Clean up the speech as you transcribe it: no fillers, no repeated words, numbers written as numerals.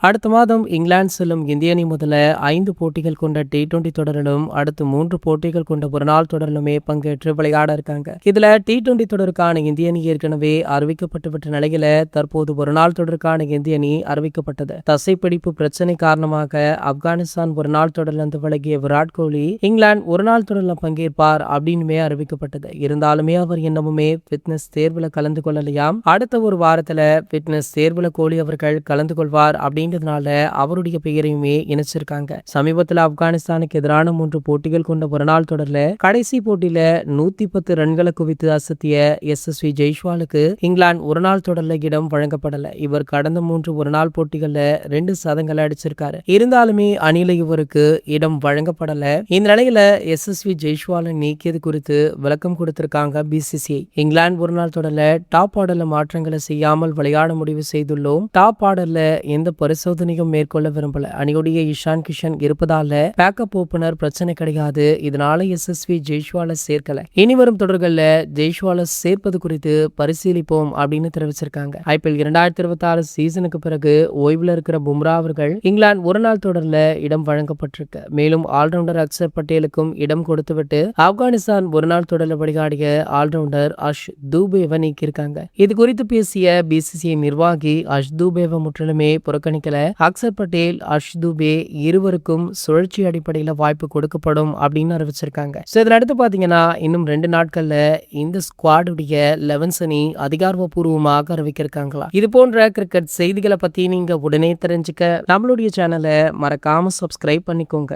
அடுத்த மாதம் இங்கிலாந்து செல்லும் இந்திய அணி முதல்ல 5 போட்டிகள் கொண்ட T20 தொடரிலும் அடுத்து 3 போட்டிகள் கொண்ட ஒருநாள் தொடரிலுமே பங்கேற்று விளையாட இருக்காங்க. இதுல T20 தொடருக்கான இந்திய அணி ஏற்கனவே அறிவிக்கப்பட்டுவிட்ட நிலையில தற்போது ஒருநாள் தொடருக்கான இந்திய அணி அறிவிக்கப்பட்டது. தசைப்பிடிப்பு பிரச்சனை காரணமாக ஆப்கானிஸ்தான் ஒருநாள் தொடரிலிருந்து விலகிய விராட் கோலி இங்கிலாந்து ஒருநாள் தொடரில் பங்கேற்பார் அப்படின்னுமே அறிவிக்கப்பட்டது. இருந்தாலுமே அவர் இன்னமுமே பிட்னஸ் தேர்வுல கலந்து கொள்ளலையாம். அடுத்த ஒரு வாரத்துல பிட்னஸ் தேர்வுல கோலி அவர்கள் கலந்து கொள்வார் அப்படின்றதுனால அவருடைய பெயரையுமே இணைச்சிருக்காங்க. சமீபத்தில் ஆப்கானிஸ்தானுக்கு எதிரான 3 போட்டிகள் கொண்ட ஒருநாள் தொடர்ல கடைசி போட்டியில 110 ரன்களை குவித்து அசத்திய SSV ஜெய்ஸ்வாலுக்கு இங்கிலாந்து ஒருநாள் தொடர்ல இடம் வழங்கப்படல. இவர் கடந்த 3 ஒருநாள் போட்டிகள்ல 2 சதங்களை அடிச்சிருக்காரு. இருந்தாலுமே அணில இவருக்கு இடம் வழங்கப்படல. இந்த நிலையில SSV ஜெய்ஸ்வாலை நீக்கியது குறித்து விளக்கம் கொடுத்திருக்காங்க BCCI. இங்கிலாந்து ஒருநாள் தொடர்ல டாப் ஆர்டர்ல மாற்றங்களை செய்யாமல் விளையாட முடிவு செய்துள்ளோம். டாப் ஆர்டர்ல எந்த பரிசோதனையும் மேற்கொள்ள விரும்பல. அணியுடைய இஷான் கிஷன் இருப்பதால பேக்கப் ஓபனர் பிரச்சனை கிடையாது. இதனால SSV ஜெய்ஸ்வாலை சேர்க்கல. இனி வரும் தொடர்கள்ல ஜெய்ஸ்வாலை சேர்ப்பது குறித்து பரிசீலிப்போம் அப்படின்னு தெரிவிச்சிருக்காங்க. IPL 2026 சீசனுக்கு பிறகு ஓய்வுல இருக்கிற பும்ரா அவர்கள் இங்கிலாந்து ஒருநாள் தொடர்ல இடம் வழங்கப்பட்டிருக்கு. மேலும் ஆல்ரவுண்டர் அக்சர் பட்டேலுக்கும் இடம் கொடுத்துவிட்டு ஆப்கானிஸ்தான் ஒருநாள் தொடர்ல விளையாடிய ஆல்ரவுண்டர் அஷ் தூபேவை நீக்கியிருக்காங்க. இது குறித்து பேசிய BCCI நிர்வாகி அஷ் தூபேவை முற்றிலுமே புறக்கணிக்கல. அக்சர் பட்டேல், அஷ் தூபே இருவருக்கும் சுழற்சி அடிப்படையில் வாய்ப்பு கொடுக்கப்படும் அப்படின்னு அறிவிச்சிருக்காங்க. இதனடுத்து பாத்தீங்கன்னா இன்னும் 2 நாட்கள்ல இந்த ஸ்குவாடுடைய 11 அணி அதிகாரப்பூர்வமாக அறிவிக்கிறாங்களா. இது போன்ற கிரிக்கெட் செய்திகளை பத்தி நீங்க உடனே தெரிஞ்சுக்க நம்மளுடைய சேனலை மறக்காம சப்ஸ்கிரைப் பண்ணிக்கோங்க.